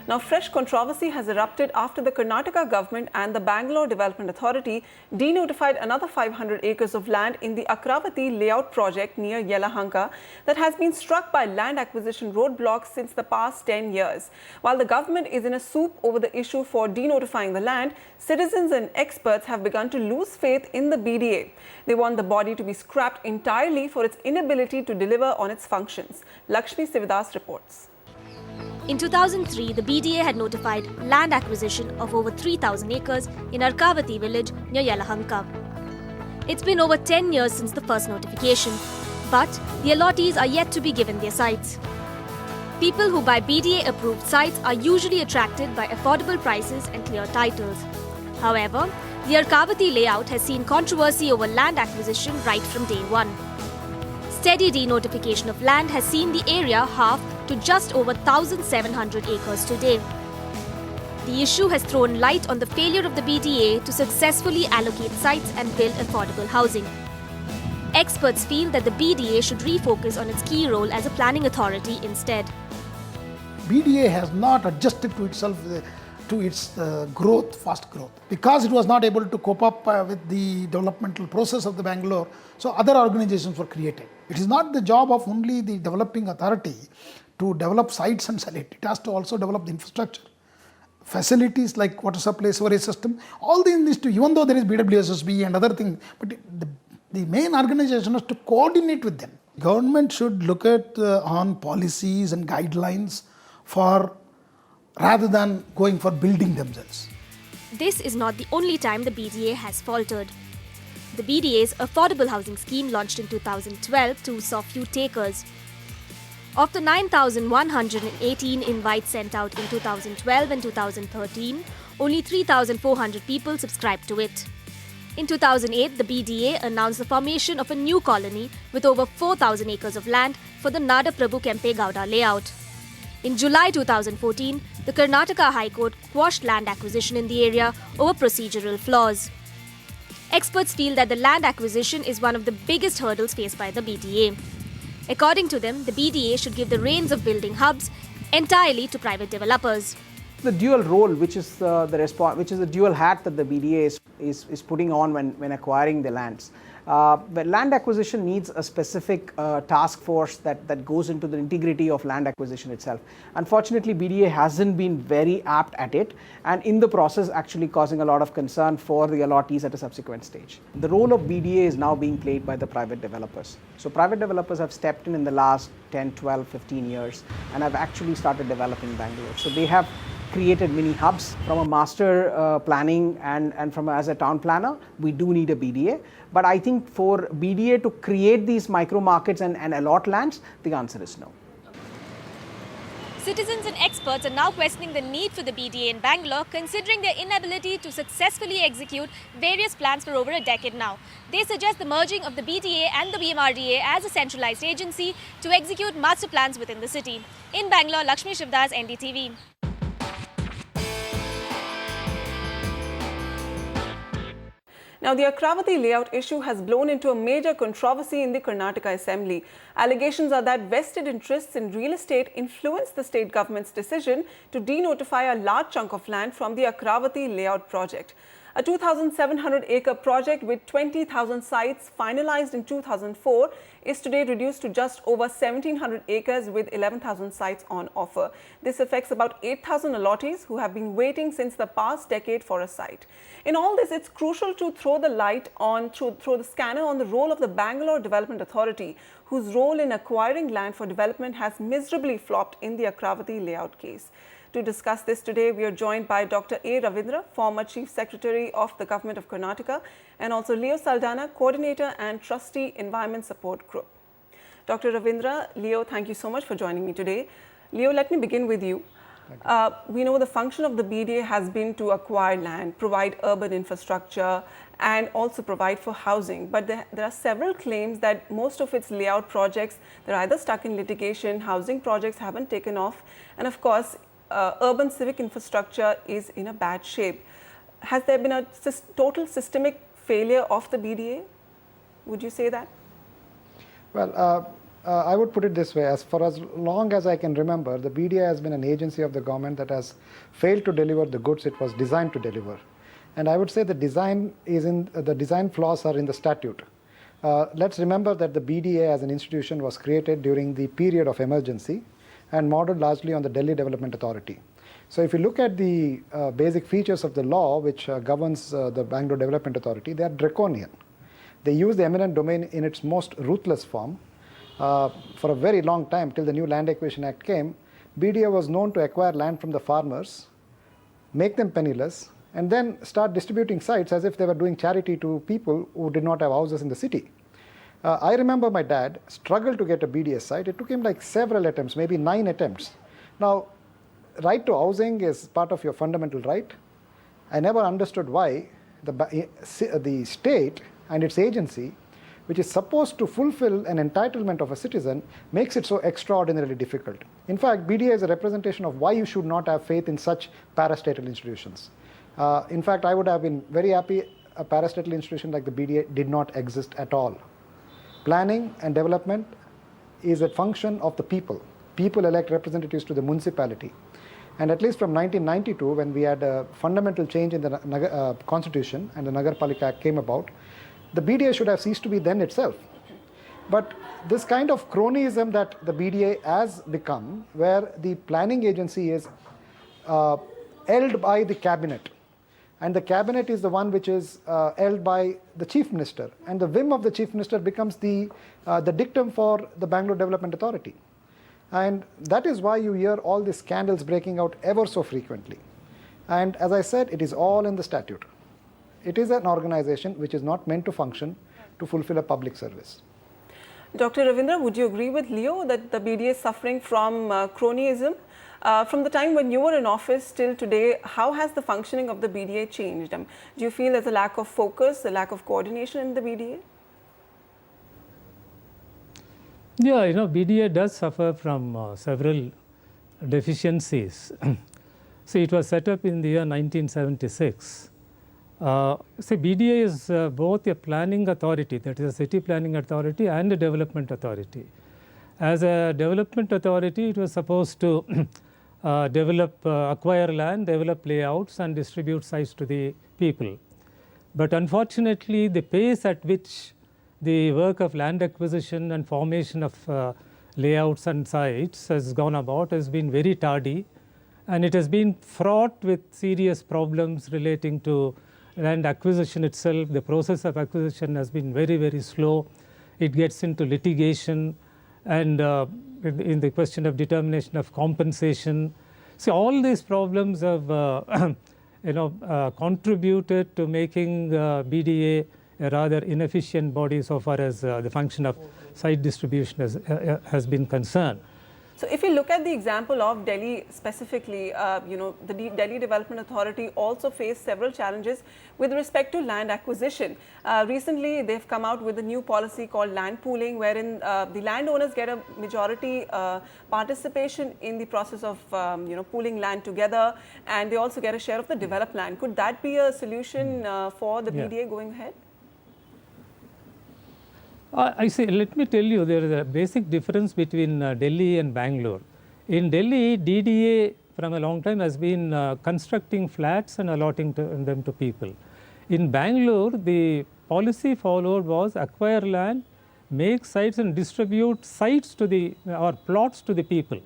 Now, fresh controversy has erupted after the Karnataka government and the Bangalore Development Authority denotified another 500 acres of land in the Arkavathy Layout project near Yelahanka that has been struck by land acquisition roadblocks since the past 10 years. While the government is in a soup over the issue for denotifying the land, citizens and experts have begun to lose faith in the BDA. They want the body to be scrapped entirely for its inability to deliver on its functions. Lakshmi Sivadas reports. In 2003, the BDA had notified land acquisition of over 3,000 acres in Arkavathy village near Yelahanka. It's been over 10 years since the first notification, but the allottees are yet to be given their sites. People who buy BDA-approved sites are usually attracted by affordable prices and clear titles. However, the Arkavathy layout has seen controversy over land acquisition right from day one. Steady denotification of land has seen the area halved to just over 1,700 acres today. The issue has thrown light on the failure of the BDA to successfully allocate sites and build affordable housing. Experts feel that the BDA should refocus on its key role as a planning authority instead. BDA has not adjusted to itself to its fast growth. Because it was not able to cope up with the developmental process of the Bangalore, so other organizations were created. It is not the job of only the developing authority to develop sites and sell it. It has to also develop the infrastructure. Facilities like water supply, sewerage system, all these needs to, even though there is BWSSB and other things, but the main organization is to coordinate with them. Government should look at on policies and guidelines rather than going for building themselves. This is not the only time the BDA has faltered. The BDA's affordable housing scheme launched in 2012 too saw few takers. Of the 9,118 invites sent out in 2012 and 2013, only 3,400 people subscribed to it. In 2008, the BDA announced the formation of a new colony with over 4,000 acres of land for the Nada Prabhu Kempe Gowda layout. In July 2014, the Karnataka High Court quashed land acquisition in the area over procedural flaws. Experts feel that the land acquisition is one of the biggest hurdles faced by the BDA. According to them, the BDA should give the reins of building hubs entirely to private developers. The dual role, which is the dual hat that the BDA is putting on when acquiring the lands. But land acquisition needs a specific task force that goes into the integrity of land acquisition itself. Unfortunately, BDA hasn't been very apt at it, and in the process actually causing a lot of concern for the allottees at a subsequent stage. The role of BDA is now being played by the private developers. So private developers have stepped in the last 10, 12, 15 years and have actually started developing Bangalore. So they have created mini hubs. From a master planning and as a town planner, we do need a BDA. But I think for BDA to create these micro markets and allot lands, the answer is no. Citizens and experts are now questioning the need for the BDA in Bangalore, considering their inability to successfully execute various plans for over a decade now. They suggest the merging of the BDA and the BMRDA as a centralized agency to execute master plans within the city. In Bangalore, Lakshmi Sivadas, NDTV. Now, the Arkavathy Layout issue has blown into a major controversy in the Karnataka Assembly. Allegations are that vested interests in real estate influenced the state government's decision to denotify a large chunk of land from the Arkavathy Layout project. A 2,700-acre project with 20,000 sites finalized in 2004 is today reduced to just over 1,700 acres with 11,000 sites on offer. This affects about 8,000 allottees who have been waiting since the past decade for a site. In all this, it's crucial to throw the scanner on the role of the Bangalore Development Authority, whose role in acquiring land for development has miserably flopped in the Arkavathy Layout case. To discuss this today, we are joined by Dr. A. Ravindra, former Chief Secretary of the Government of Karnataka, and also Leo Saldana, Coordinator and Trustee, Environment Support Group. Dr. Ravindra, Leo, thank you so much for joining me today. Leo, let me begin with you. We know the function of the BDA has been to acquire land, provide urban infrastructure, and also provide for housing. But there are several claims that most of its layout projects, they're either stuck in litigation, housing projects haven't taken off, and of course, urban civic infrastructure is in a bad shape. Has there been a total systemic failure of the BDA? Would you say that? Well, I would put it this way: as for as long as I can remember, the BDA has been an agency of the government that has failed to deliver the goods it was designed to deliver. And I would say the design flaws are in the statute. Let's remember that the BDA as an institution was created during the period of emergency and modeled largely on the Delhi Development Authority. So if you look at the basic features of the law which governs the Bangalore Development Authority, they are draconian. They use the eminent domain in its most ruthless form. For a very long time, till the new Land Acquisition Act came, BDA was known to acquire land from the farmers, make them penniless, and then start distributing sites as if they were doing charity to people who did not have houses in the city. I remember my dad struggled to get a BDA site. It took him like several attempts, maybe 9 attempts. Now, right to housing is part of your fundamental right. I never understood why the state and its agency, which is supposed to fulfill an entitlement of a citizen, makes it so extraordinarily difficult. In fact, BDA is a representation of why you should not have faith in such parastatal institutions. In fact, I would have been very happy a parastatal institution like the BDA did not exist at all. Planning and development is a function of the people. People elect representatives to the municipality. And at least from 1992, when we had a fundamental change in the constitution and the Nagarpalika Act came about, the BDA should have ceased to be then itself. But this kind of cronyism that the BDA has become, where the planning agency is held by the cabinet, and the cabinet is the one which is held by the chief minister, and the whim of the chief minister becomes the dictum for the Bangalore Development Authority. And that is why you hear all these scandals breaking out ever so frequently. And as I said, it is all in the statute. It is an organization which is not meant to function to fulfill a public service. Dr. Ravindra, would you agree with Leo that the BDA is suffering from cronyism? From the time when you were in office till today, how has the functioning of the BDA changed? Do you feel there's a lack of focus, a lack of coordination in the BDA? Yeah, BDA does suffer from several deficiencies. See, it was set up in the year 1976. BDA is both a planning authority, that is a city planning authority, and a development authority. As a development authority, it was supposed to acquire land, develop layouts, and distribute sites to the people. But unfortunately, the pace at which the work of land acquisition and formation of layouts and sites has gone about has been very tardy, and it has been fraught with serious problems relating to land acquisition itself. The process of acquisition has been very, very slow. It gets into litigation, and in the question of determination of compensation. So all these problems have contributed to making BDA a rather inefficient body so far as the function of site distribution has been concerned. So if you look at the example of Delhi specifically, the Delhi Development Authority also faced several challenges with respect to land acquisition. Recently, they've come out with a new policy called land pooling, wherein the landowners get a majority participation in the process of pooling land together, and they also get a share of the developed land. Could that be a solution for the BDA going ahead? I say, let me tell you, there is a basic difference between Delhi and Bangalore. In Delhi, DDA from a long time has been constructing flats and allotting them to people. In Bangalore, the policy followed was acquire land, make sites and distribute sites to or plots to the people.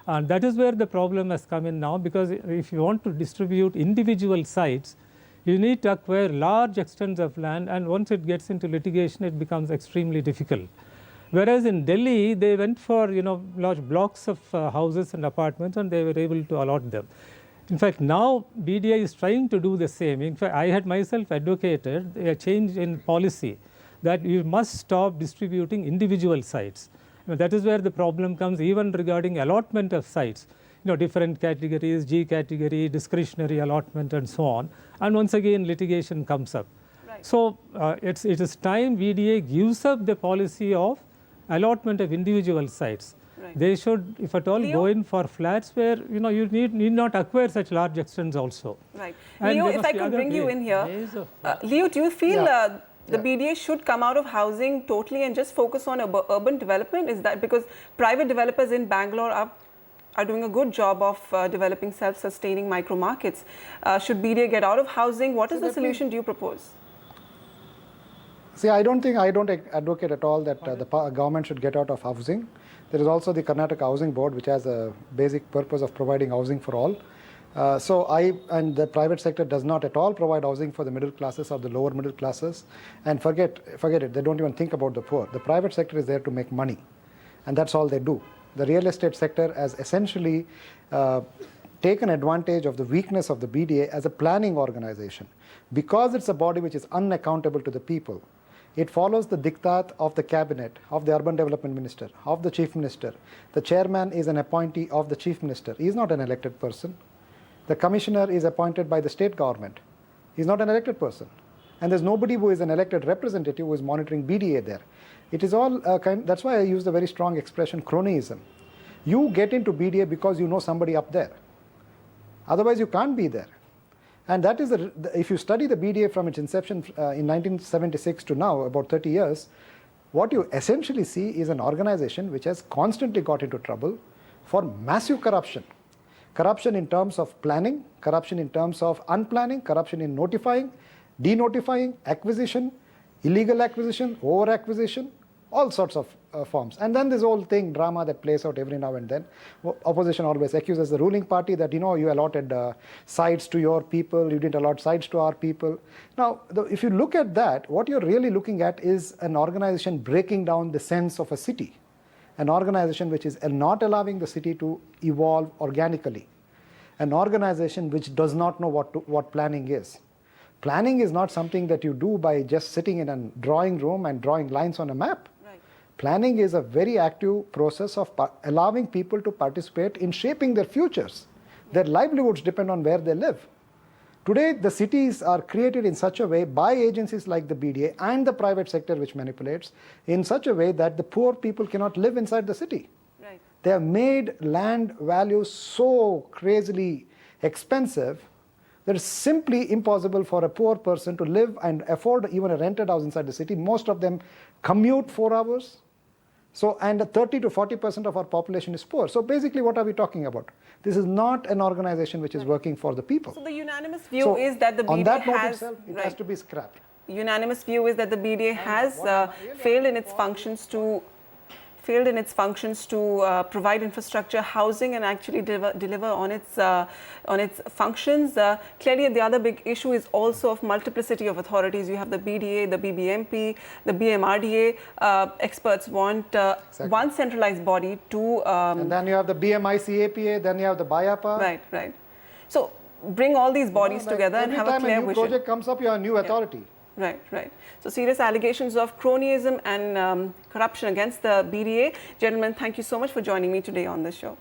And that is where the problem has come in now, because if you want to distribute individual sites, you need to acquire large extents of land, and once it gets into litigation, it becomes extremely difficult. Whereas in Delhi, they went for large blocks of houses and apartments, and they were able to allot them. In fact, now BDA is trying to do the same. In fact, I had myself advocated a change in policy that you must stop distributing individual sites. That is where the problem comes, even regarding allotment of sites. Different categories, G category, discretionary allotment, and so on. And once again, litigation comes up. Right. So it is time BDA gives up the policy of allotment of individual sites. Right. They should, if at all, go in for flats where you need not acquire such large extents also. Right. And Leo, if I could bring you in here, Leo, do you feel the BDA should come out of housing totally and just focus on urban development? Is that because private developers in Bangalore are doing a good job of developing self-sustaining micro markets? Should BDA get out of housing? What is the solution do you propose? See, I don't advocate at all that the government should get out of housing. There is also the Karnataka Housing Board, which has a basic purpose of providing housing for all. And the private sector does not at all provide housing for the middle classes or the lower middle classes. And forget it, they don't even think about the poor. The private sector is there to make money, and that's all they do. The real estate sector has essentially taken advantage of the weakness of the BDA as a planning organization. Because it's a body which is unaccountable to the people, it follows the diktat of the cabinet, of the urban development minister, of the chief minister. The chairman is an appointee of the chief minister. He is not an elected person. The commissioner is appointed by the state government. He is not an elected person. And there's nobody who is an elected representative who is monitoring BDA there. It is all that's why I use the very strong expression cronyism. You get into BDA because you know somebody up there. Otherwise you can't be there. And that is, if you study the BDA from its inception in 1976 to now, about 30 years, what you essentially see is an organization which has constantly got into trouble for massive corruption. Corruption in terms of planning, corruption in terms of unplanning, corruption in notifying, denotifying, acquisition, illegal acquisition, over-acquisition, all sorts of forms. And then this whole drama that plays out every now and then. Opposition always accuses the ruling party that, you allotted sides to your people, you didn't allot sides to our people. Now, if you look at that, what you're really looking at is an organization breaking down the sense of a city. An organization which is not allowing the city to evolve organically. An organization which does not know what planning is. Planning is not something that you do by just sitting in a drawing room and drawing lines on a map. Planning is a very active process of allowing people to participate in shaping their futures. Their livelihoods depend on where they live. Today, the cities are created in such a way by agencies like the BDA and the private sector which manipulates in such a way that the poor people cannot live inside the city. Right. They have made land values so crazily expensive that it's simply impossible for a poor person to live and afford even a rented house inside the city. Most of them commute 4 hours. And 30 to 40% of our population is poor. So basically, what are we talking about? This is not an organization which is working for the people. So the unanimous view is that the BDA on that note has, itself, it has to be scrapped. Unanimous view is that the BDA has failed in its functions to provide infrastructure, housing, and actually deliver on its functions. Clearly, the other big issue is also of multiplicity of authorities. You have the BDA, the BBMP, the BMRDA. Experts want one centralized body to... and then you have the BMICAPA, then you have the BIAPA. Right. So bring all these bodies together and have a clear vision. Every time a new project comes up, you have a new authority. Right. So serious allegations of cronyism and corruption against the BDA. Gentlemen, thank you so much for joining me today on this show.